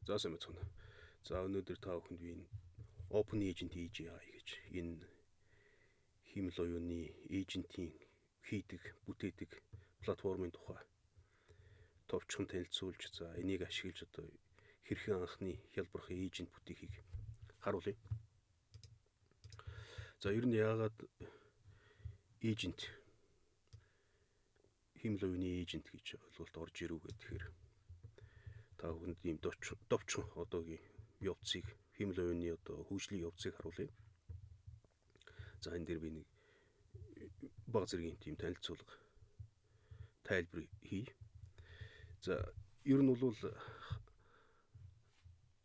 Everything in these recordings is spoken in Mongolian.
За сайн байна. За өнөөдөр та бүхэнд би энэ Open Agent AGI гэж энэ хиймэл оюуны эйжентийн хийдэг, бүтээдэг платформын тухай товчхон танилцуулж, за энийг ашиглаж одоо хэрхэн анхны хялбархан эйжент бүтээхийг харуулъя. За ер нь яагаад эйжент хиймэл оюуны эйжент гэж ойлголт орж ирв гэхээр та бүхэнд ийм довчхон одоогийн явцыг хиймэл оюуны одоо хөгжлийн явцыг харуулъя. За энэ дээр би нэг бага зэргийн тийм танилцуулга тайлбар хий. За ер нь бол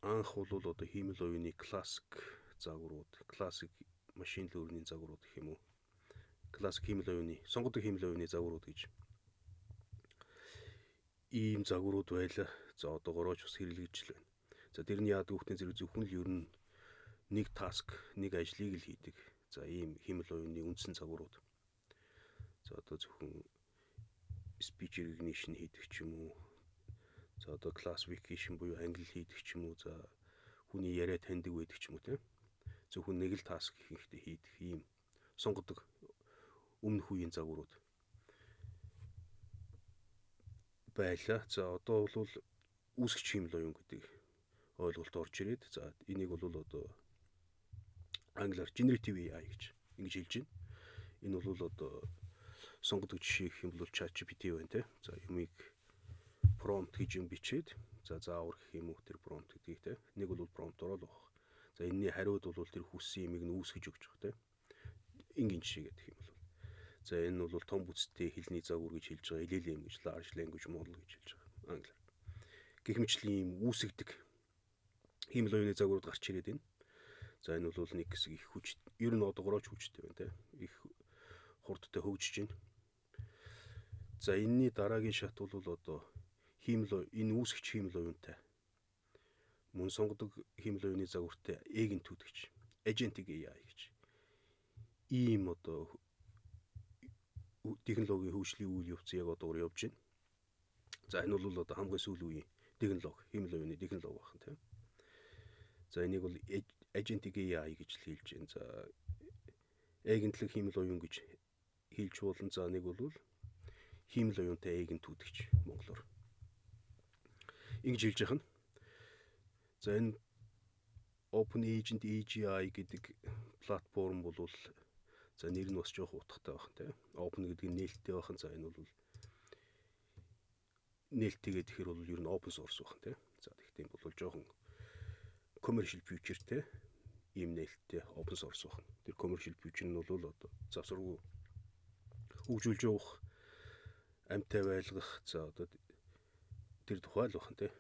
анх бол одоо хиймэл оюуны классик загварууд, классик машин learning загварууд гэх юм уу? Классик хиймэл оюуны, сонгодог хиймэл оюуны загварууд гэж ийм загварууд байлаа. За одоогоор ч бас хэрэглэж байна. За тэр нь яадаг вэ? Зэрэг зөвхөн л ер нь нэг таск, нэг ажлыг л хийдэг. За ийм хиймэл оюуны үндсэн загварууд. За одоо зөвхөн speech recognition хийдэг ч юм уу. За одоо classification буюу англи хийдэг ч юм уу. За хүний яриа таньдаг байдаг ч юм уу тийм. Зөвхөн нэг л таск хийхдээ хийдэг ийм сонгодог өмнөх үеийн загварууд байлаа. За одоо бол үүсгэж хиймэл оюун гэдэг ойлголт орж ирээд, за энийг бол одоо англиар generative AI гэж ингэж хэлж байна. Энэ бол одоо сонгодог жишээ гэх юм бол ChatGPT байна те. За юмыг prompt гэж юм бичээд, за заавар гэх юм уу тэр prompt гэдгийг те. Нэг бол prompt ороод авах. За энэний хариуд бол тэр хүссэн юмыг нь үүсгэж өгч байгаа те. Ингийн жишээ гэдэг юм бол. За энэ бол том бүтцтэй хэлний загвар гэж хэлж байгаа. LLM гэж, large language model гэж хэлж байгаа англиар. Гэх мэтчлэн ийм үүсгдэг хиймэл оюуны загварууд гарч ирээд байна. За энэ бол нэг хэсэг их хүч, ер нь одоогоор ч хүчтэй байна те. Их хурдтай хөгжиж байна. За энэний дараагийн шат бол одоо энэ үүсгэж хиймэл оюунтай мөн сонгодог хиймэл оюуны загвартай эгентүүд гэж, agentic AI гэж ийм одоо технологийн хөгжлийн үйл явц яг одоогоор явж байна. За энэ бол одоо хамгийн сүүлийн үеийн технологи, хиймэл оюуны технологи байна тийм. За энийг бол agentic AI гэж хэлж байна. За эгентлэг хиймэл оюун гэж хэлж болно. За нэг бол хиймэл оюунтай эгентүүд гэж монголоор ингэж хэлж яхана. За энэ Open Agent AGI гэдэг платформ бол за нэр нь бас жоох утгатай байна тийм. Open гэдэг нь нээлттэй байна. За энэ бол нээлттэйгээ тэгэхээр бол ер нь open source байна тийм. За тэгтээ бол жоохон commercial future-тэй ийм нээлттэй open source байна. Тэр commercial future нь бол одоо завсаргүй хөгжүүлж явах, амьтаа байлгах, за одоо тэр тухай л байна тийм.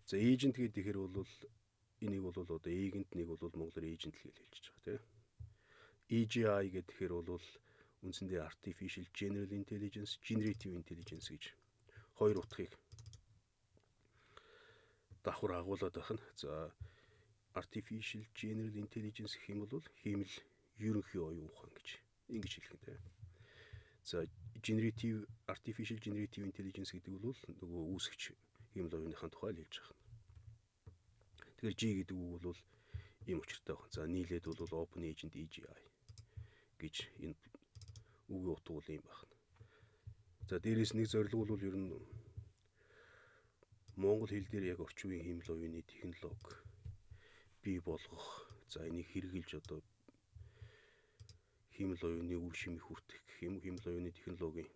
За agent гэхээр бол энийг бол одоо agent, нэг бол монголоор agent л гэж хэлж байгаа тийм. AGI гэхээр бол үндсэндээ artificial general intelligence, generative intelligence гэж хоёр утгыг давхар агуулад байна. За artificial general intelligence гэх юм бол хиймэл ерөнхий оюун ухаан гэж ингэж хэлэх юм тийм. За artificial generative intelligence гэдэг бол нөгөө үүсгэж хиймэл оюуныхаа тухай хэлж байгаа. Тэгэхээр G гэдэг үг бол ийм учиртай байна. За нийлээд бол Open Agent AGI гэж энэ үгийн утга бол ийм байна. За дээрээс нэг зорилго бол ер нь монгол хэл дээр яг орчин үеийн хиймэл оюуны технологи бий болгох. За энийг хэрэгжилж одоо хиймэл оюуны үр шимийг хүртэх гэх юм уу, хиймэл оюуны технологийн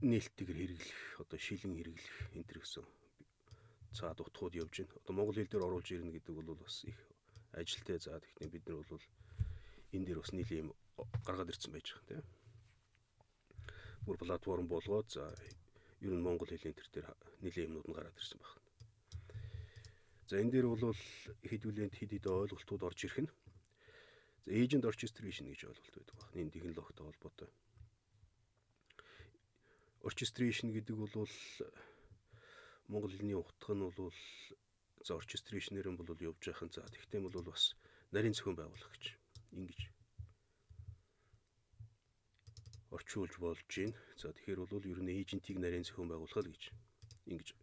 нээлттэйгээр хэрэглэх, одоо шилэн хэрэглэх энэ төр гэсэн цаад утгууд явж байна. Одоо монгол хэл дээр оруулж ирнэ гэдэг бол бас их ажилтай. За тэгэхээр бид нар бол энэ дээр бас нэлийн юм гаргаад ирсэн байж байгаа тийм. Бүр платформ болгоод за ер нь монгол хэлний төр дээр нэлийн юмнууд нь гараад ирсэн байна. За энэ дээр бол хэдүүлээд хэд ойлголтууд орж ирэх нь. За agent orchestration гэж ойлголт байдаг байна. Энэ технологитой холбоотой. Orchestration гэдэг бол монгол хэлний утга нь бол за orchestration-ээр нь бол явж байхын. За тэгтээ бол бас нарийн зохион байгуулах гэж ингэж орчуулж болж байна. За тэгэхээр бол ер нь эйжентийг нарийн зохион байгуулах л гэж Ингэж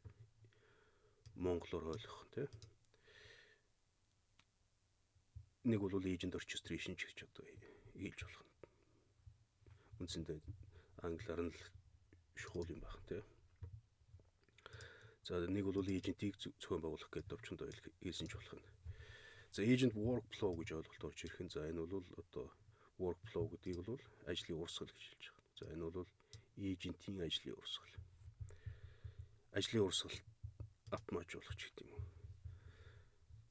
монголоор ойлгох тийм. Нэг бол agent orchestration ч гэж одоо хэлж болох. Үндсэндээ англиар нь шухуу юм байна тийм. За нэг бол agent-ийг зохион байгуулах гэдэг төвчөнд хэлсэн ч болох нь. За agent workflow гэж ойлголт орж ирэх нь. За энэ бол одоо workflow гэдгийг бол ажлын урсгал гэж хэлж байгаа. За энэ бол agent-ийн ажлын урсгал. Ажлын урсгал автоматжуулах ч гэдэг юм уу.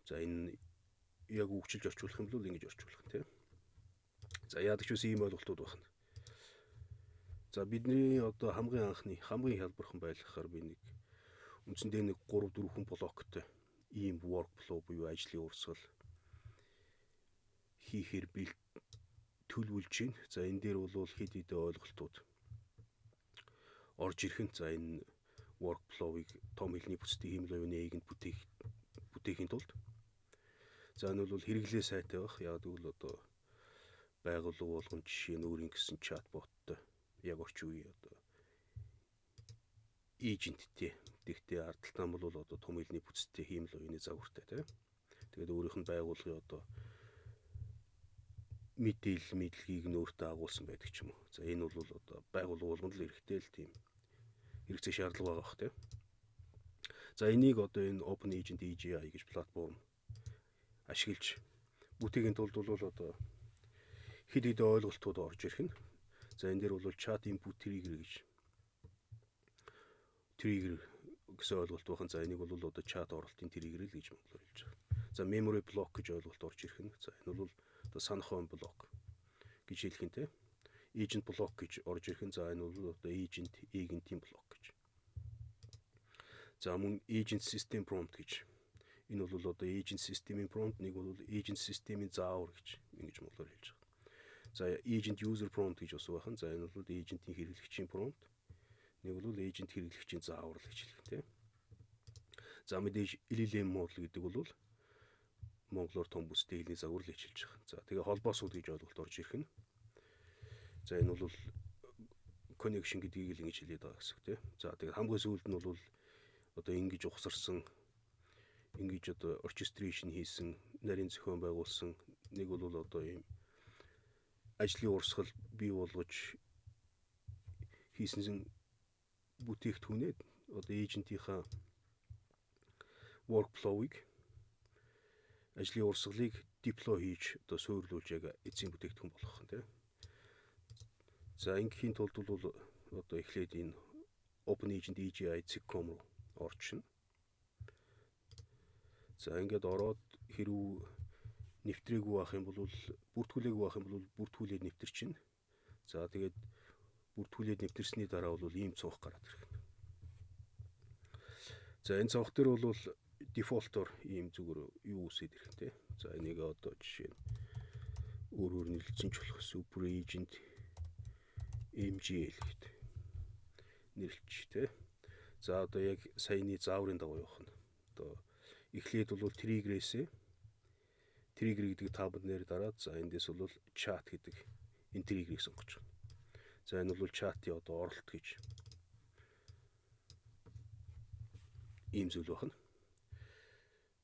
За энэ яг үгчилж орчуулах юм бол ингэж орчуулах тийм. За яадаг ч үс ийм ойлголтууд байна. За бидний одоо хамгийн анхны хамгийн хялбархан байлгахаар би нэг үндсэндээ нэг 3-4 блоктой ийм workflow буюу ажлын урсгал хийхээр төлөвлөж байна. За энэ дээр бол хэд хэдэн ойлголтууд орж ирэх нь. За энэ workflow-ыг том хэлний бүсдийн хиймэл оюуны эгэнд бүтээхийн тулд за энэ бол хэрэглээ сайтай байх. Яг тэгвэл одоо байгууллага болгон жишээ нь өөрийн гэсэн чатботтой яг орчин үеийн одоо эйженттэй. Тэгтээ ардталтан бол одоо том хэлний бүсдийн хиймэл оюуны загвартай тийм. Тэгээд өөрийнх нь байгууллагын одоо мэдээллийг нь өөртөө агуулсан байдаг ч юм уу. За энэ бол одоо байгууллага болгонд л хэрэгтэй л тийм хэрэгцээ шаардлага байгаа бах тийм. За энийг одоо энэ Open Agent AGI гэж платформ ашиглаж бүтээхийн тулд бол одоо хэд хэдэн ойлголтууд орж ирэх нь. За энэ дээр бол chat input trigger гэсэн ойлголт байна. За энийг бол одоо чат оролтын trigger л гэж монголоор хэлж байгаа. За memory block гэж ойлголт орж ирэх нь. За энэ бол одоо санахын блок гэж хэлэх юм те. Agent block гэж орж ирэх нь. За энэ бол одоо agent-ийн блок гэж. За мөн agent system prompt гэж. Энэ бол одоо agent system-ийн prompt, нэг бол agent system-ийн заавар гэж ингэж монголоор хэлж байгаа. За agent user prompt гэж бас байна. За энэ бол agent-ийн хэрэглэгчийн prompt. Нэг бол agent хэрэглэгчийн заавар л гэж хэлэх тийм. За мэдээж LLM модуль гэдэг бол монголоор том бүстэй хэлний загвар л гэж хэлж байгаа. За тэгээ холбоосууд гэж ойлголт орж ирэх нь. За энэ бол connection гэдгийг л ингэж хэлээд байгаа гэсэн үг тийм. За тэгээ хамгийн сүүлд нь бол одоо ингэж ухсарсан, ингэж одоо orchestration хийсэн, нарийн зохион байгуулсан, нэг бол одоо ийм ажлын урсгал бий болгож хийсэн бүтээгдэхүүнээ одоо эйжентийнхаа workflow-ыг ажлын урсгалыг deploy хийж одоо суйрлуулж яг эцсийн бүтээгдэхүүн болгох нь тийм. За ингээхийн тулд бол одоо эхлээд энэ Open Agent AGI Zcom руу орчихно. За ингээд ороод хэрв нэвтрээгүй байх юм бол бүртгүүлээгүй байх юм бол бүртгүүлээд нэвтэрчин. За тэгээд бүртгүүлээд нэвтэрсний дараа бол ийм цонх гараад ирэх. За энэ цонх дээр бол дефолтоор ийм зүгээр юу үсээд ирэх те. За энийг одоо жишээ нь өөрөөр нэрлэлцэн ч болох Super Agent MGL гэдэг нэрлэлч те. За одоо яг саяны зааврын дагуу явах нь. Одоо эхлээд бол trigger гэдэг табд нэр дараад за эндээс бол chat гэдэг энэ trigger-ийг сонгож байна. За энэ бол chat-ийн одоо оролт гэж ийм зүйл байна.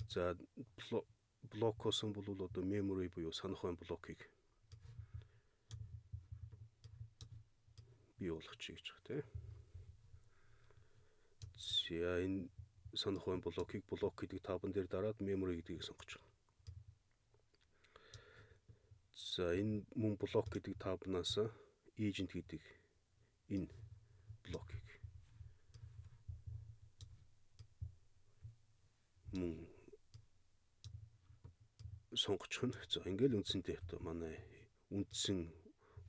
За блокосон бол одоо memory буюу санах байн блокийг бий болгочих гэж байгаа тийм. За энэ санах байн блокийг блок гэдэг табн дээр дараад memory гэдгийг сонгож байна. За энэ мөн блок гэдэг табнаас agent гэдэг энэ блокийг мөн сонгочих нь. За ингээл үндсэндээ одоо манай үндсэн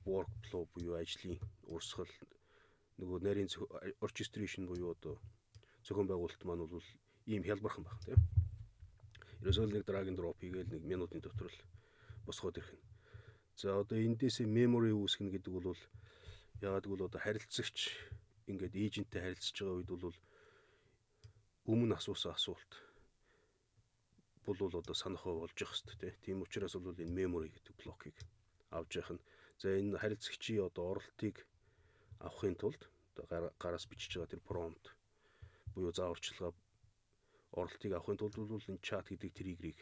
workflow буюу ажлын урсгал нөгөө нарийн orchestration буюу одоо зохион байгуулалт маань бол ийм хялбархан байна тийм. Ерөөсөө нэг drag and drop хийгээл нэг минутын дотор л босгоод ирэх нь. За одоо эндээсээ memory үүсгэнэ гэдэг бол яагаад гэвэл одоо харилцагч ингээд эйженттэй харилцаж байгаа үед бол өмнө асуусан асуулт бол одоо санах болж явах хэрэгтэй тийм учраас бол энэ memory гэдэг блокийг авч явах нь. За энэ харилцагчийн одоо оролтыг авахын тулд одоо гараас бичиж байгаа тэр prompt буюу зааварчилгаа оролтыг авахын тулд бол энэ чат гэдэг триггерийг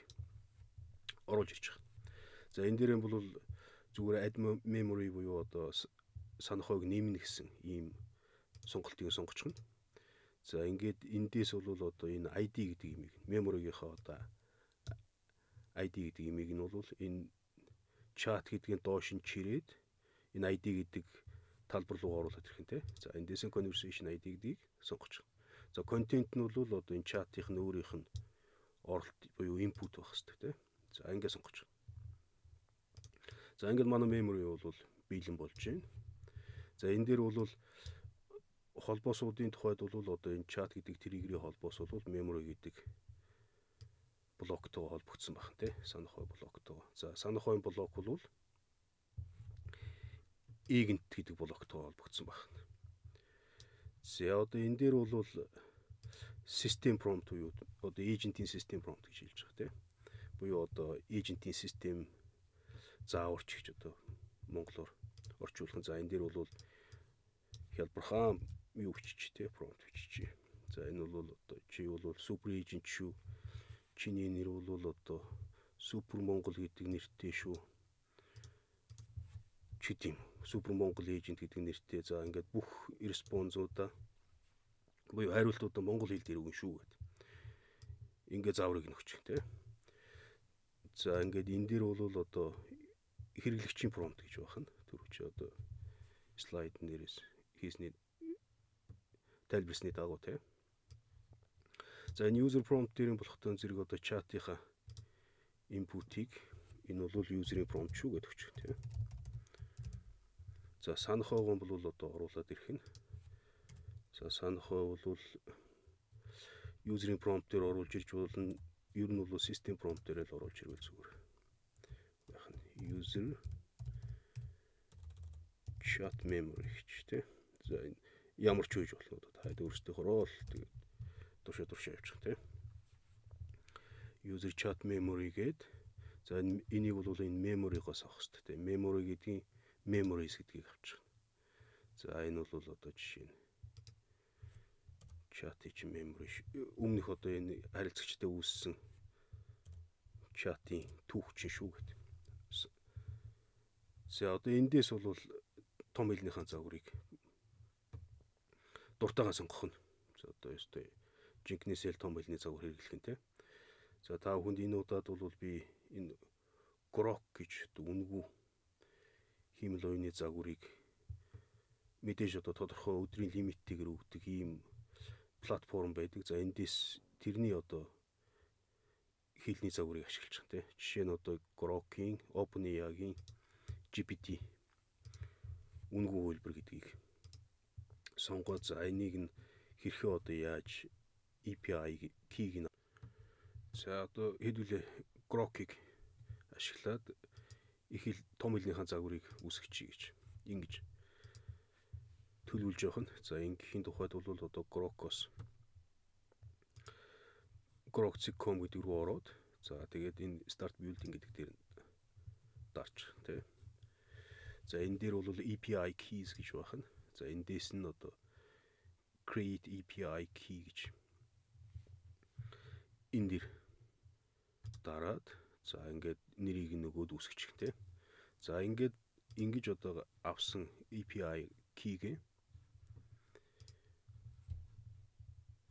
оруулж ирж байгаа. За энэ дээр нь бол зүгээр add memory буюу одоо санах хойг нэмнэ гэсэн ийм сонголтыг сонгочихно. За ингээд эндээс бол одоо энэ ID гэдэг имийг memory-гийнхаа одоо ID гэдэг имийг нь бол энэ chat гэдгийн доош нь чирээд энэ ID гэдэг талбар руу оруулаад ирэх юм те. За эндээс нь conversation ID гэдгийг сонгож байгаа. За content нь бол одоо энэ chat-ийн өөрийнх нь оролт буюу input байх хэрэгтэй те. За ингээд сонгож байгаа. За ингээд манай memory бол биелэн болж байна. За энэ дээр бол холбоосуудын тухайд бол одоо энэ chat гэдэг триггерийн холбоос бол memory гэдэг блоктойгоо холбогдсон байна те. Санах хой блоктойгоо. За санах хойн блок бол agent гэдэг блоктойгоо холбогдсон байна. За одоо энэ дээр бол system prompt буюу одоо agent-ийн system prompt гэж хэлж байгаа те. Буюу одоо agent-ийн system зааварч гэж одоо монголоор орчуулсан. За энэ дээр бол хялбархан юу бичиж те prompt бичиж. За энэ бол одоо чи бол super agent шүү. Чиний нэр бол одоо Супер Монгол гэдэг нэртэй шүү. Чи тийм Супер Монгол эйжент гэдэг нэртэй. За ингээд бүх респонсуудаа буюу хариултуудаа монгол хэл дээр өгнө шүү гэд. Ингээд зааврыг нөхчих тий. За ингээд энэ дээр бол одоо хэрэглэгчийн промпт гэж байна. Түрүүч одоо слайд нэрээс хийсний тайлбарсны дагуу тий. За энэ user prompt дээр болохтой зэрэг одоо чатынхаа input-ийг энэ бол user-ийн prompt шүү гэдэг ч тийм. За санах хойгоо бол одоо оруулаад ирэх нь. За санах хой бол user-ийн prompt дээр оруулж ирж болно. Ер нь бол system prompt дээр л оруулж ирвэл зүгээр. Яг нь user chat memory гэж тийм. За энэ ямар ч үеж болно одоо та өөрсдийнхөө л тэгээд туршаа явуучих тийм. User chat memory гээд за энийг бол энэ memory-гоос авах хэрэгтэй тийм. Memory гэдгийг memories гэдгийг авчих. За энэ бол одоо жишээ нь chat-ийн memory өмнөх одоо энэ харилцагчтай үүссэн chat-ийн түүхчин шүү гэдэг. За одоо эндээс бол том хэлнийхэн загварыг дуртайгаа сонгох нь. За одоо ёстой жинкнээсээ том хэлний загвар хэрэглэх нь тийм. За та бүхэнд энэ удаад бол би энэ Grok гэж үнгүү хиймэл оюуны загварыг мэдээж одоо тодорхой өдрийн лимиттэйгээр өгдөг ийм платформ байдаг. За эндээс тэрний одоо хэлний загварыг ашиглаж байгаа тийм. Жишээ нь одоо Grok-ийн, OpenAI-гийн GPT үнгүү хөлбөр гэдгийг сонгоод за энийг нь хэрхэн одоо яаж API key-г нь за одоо хэдүүлээ Grok-ыг ашиглаад их хэл том хэлнийхэн загварыг үүсгэчихье гэж ингэж төлөвлөж явах нь. За ингэхийн тухайд бол одоо grok.com гэдэг рүү ороод за тэгээд энэ start building гэдэг дээр дарж тий. За энэ дээр бол API keys гэж байна. За эндээс нь одоо create API key гэж энэ дээр дараад за ингээд нэрийг нөгөөд үүсгэж тий. За ингээд ингэж одоо авсан API key-г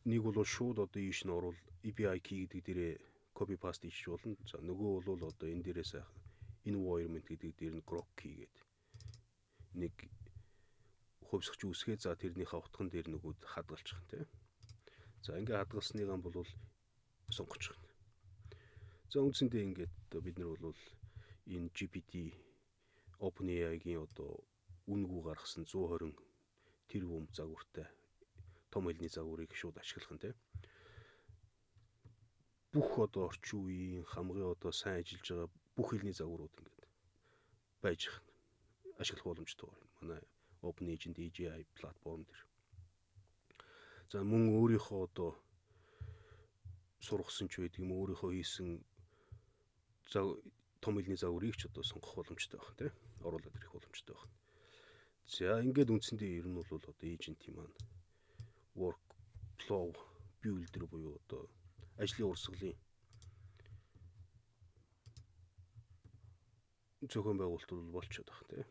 нэг бол шууд одоо ийш нь орвол API key гэдэг дээрээ copy paste хийж болно. За нөгөө бол одоо энэ дээрээ сайхан environment гэдэг дээр нь Grok key гэдэг нэг хувьсгч үүсгээ за тэрнийхээ утган дээр нөгөөд хадгалчих тий. За ингээд хадгалсныгаа бол сонгочих. За үндсэндээ ингээд бид нар бол энэ GPT OpenAI-гийн одоо үнгүү гаргасан 120 тэрбум загвартай том хэлний загварыг шууд ашиглах нь тий. Бүх одоо орчин үеийн хамгийн одоо сайн ажиллаж байгаа бүх хэлний загварууд ингээд байж ашиглах боломжтой байна. Манай OpenAI AGI платформ дээр. За мөн өөрийнхөө одоо сургасан ч байдаг юм өөрийнхөө хийсэн том хэлний загварыг ч одоо сонгох боломжтой байна тий. Оруулаад ирэх боломжтой байна. За ингээд үндсэндээ ер нь бол одоо agent-ийн маань workflow бие үйлдвэр буюу одоо ажлын урсгалын зохион байгуулалт бол болчиход байна тийм.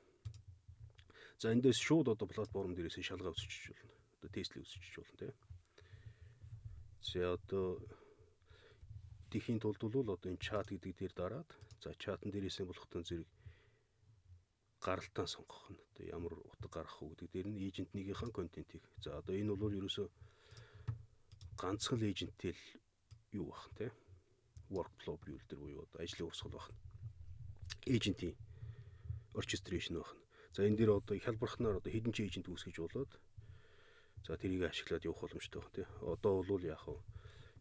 За эндээс шууд одоо платформ дээрээс шалгаа өсөж болно. Одоо Tesla өсөж болно тийм. За одоо тэхийн тулд бол одоо энэ чат гэдэг дээр дараад за чатан дээрээс болохтон зэрэг гаралтаа сонгох нь одоо ямар утга гаргах уу гэдэг дээр нь эйжентнийхээ контентийг. За одоо энэ бол ерөөсөө ганцхан л эйженттэй л юу бах те workflow builder буюу одоо ажлын урсгал бах. Эйжентийн orchestration бах. За энэ дээр одоо хялбархнаар одоо хэдэн ч эйжент үүсгэж болоод за тэрийг ашиглаад явах боломжтой байна те. Одоо бол яг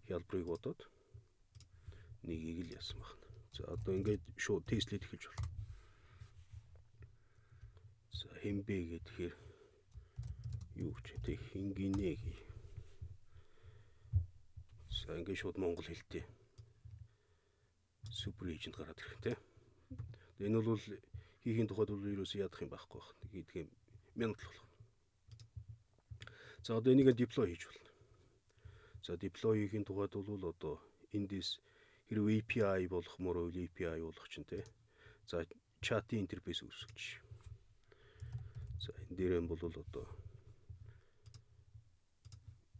хялбарыг бодоод нэгийг л яасан байна. За одоо ингээд шууд Tesla-д эхэлж байна. За хэмбэ гэхээр юу ч те хингинэ гээ. За ингээд шууд монгол хэлтэй супер эйжент гараад ирэх те. Энэ бол хийхийн тухайд бол ерөөсөө ядах юм байхгүй байна. Гэдгийг мянгал болох. За одоо энийг deploy хийж болно. За deploy хийхийн тухайд бол одоо эндээс хэрвээ API болгохмоор бол API болгох чинь те. За чатын интерфейс үүсгэж. За энэ дээр нь бол одоо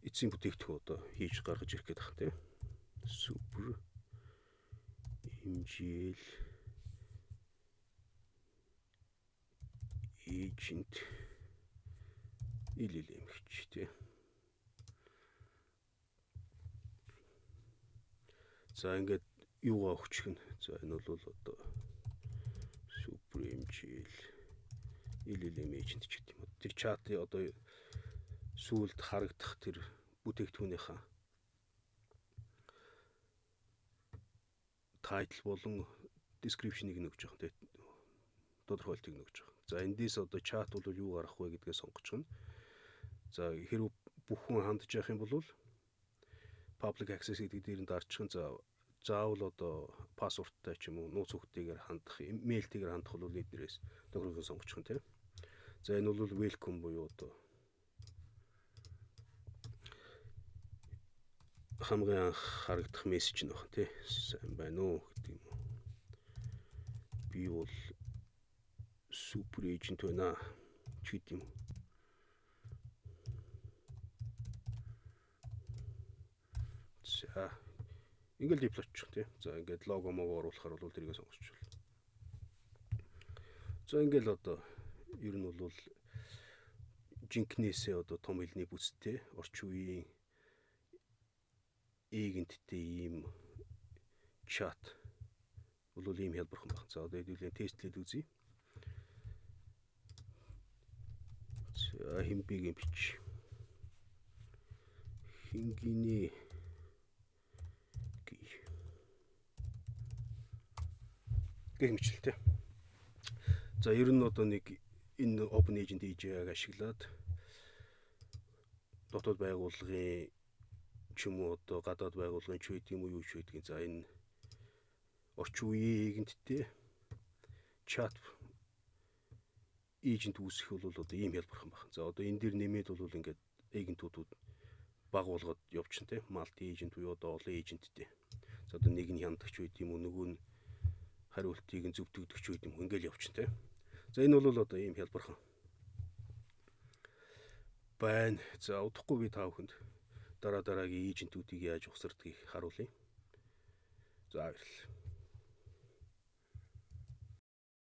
эцсийн бүтээгдэхүүн одоо хийж гаргаж ирэх гэдэг байна те. Супер MGL agent LLM-ч те. За ингээд юугаа өгчих нь. За энэ бол одоо супер MGL LLM agent ч гэдэг юм. Тэр чатын одоо сүүлд харагдах тэр бүтээгдэхүүнийхээ title болон description-ыг нөгж байгаа тийм тодорхойлтыг нөгж байгаа. За эндээс одоо чат бол юу гарах вэ гэдгээ сонгочих нь. За хэрвээ бүх хүн хандж явах юм бол public access гэдэг дээр нь дарчих нь. За заавал одоо пассворттай ч юм уу нууц хүүхдтэйгээр хандах, имэйлтэйгээр хандах бол эднэрээс тохиролцоо сонгочих нь тийм. За энэ бол welcome буюу одоо хамгийн анх харагдах мессеж нь байна тий. Сайн байна уу гэдэг юм уу. Би бол супер эйжент байна ч гэдэг юм. За ингээл диплоч тий. За ингээд лого мого оруулахаар бол тэрийг сонгож байна. За ингээл одоо ер нь бол жинкнээсээ одоо том хэлний бүстэй орчин үеийн эгенттэй ийм чат бол ийм хялбархан байна. За одоо хэдүүлээ тестлээд үзье. За химбигийн бич. Хингинэ гэмчлээ. За ер нь одоо нэг энэ open agent API-г ашиглаад дотоод байгууллагын ч юм уу одоо гадаад байгууллагын ч үеийн юм уу юу ч үеийн за энэ орчин үеийн эгенттэй чат эйжент үүсгэх бол одоо ийм хялбархан байна. За одоо энэ дээр нэмээд бол ингээд эгентүүд багуулгаад явчихна тийм малти эйжент буюу одоо олон эйженттэй. За одоо нэг нь хяндагч байд юм уу нөгөө нь хариултыг нь зөвтгөгч байд юм ингээл явчихна тийм. За энэ бол одоо ийм хялбархан байна. За удахгүй би та бүхэнд дараагийн эйжентүүдийг яаж ухсардгийг харуулъя. За баярлалаа.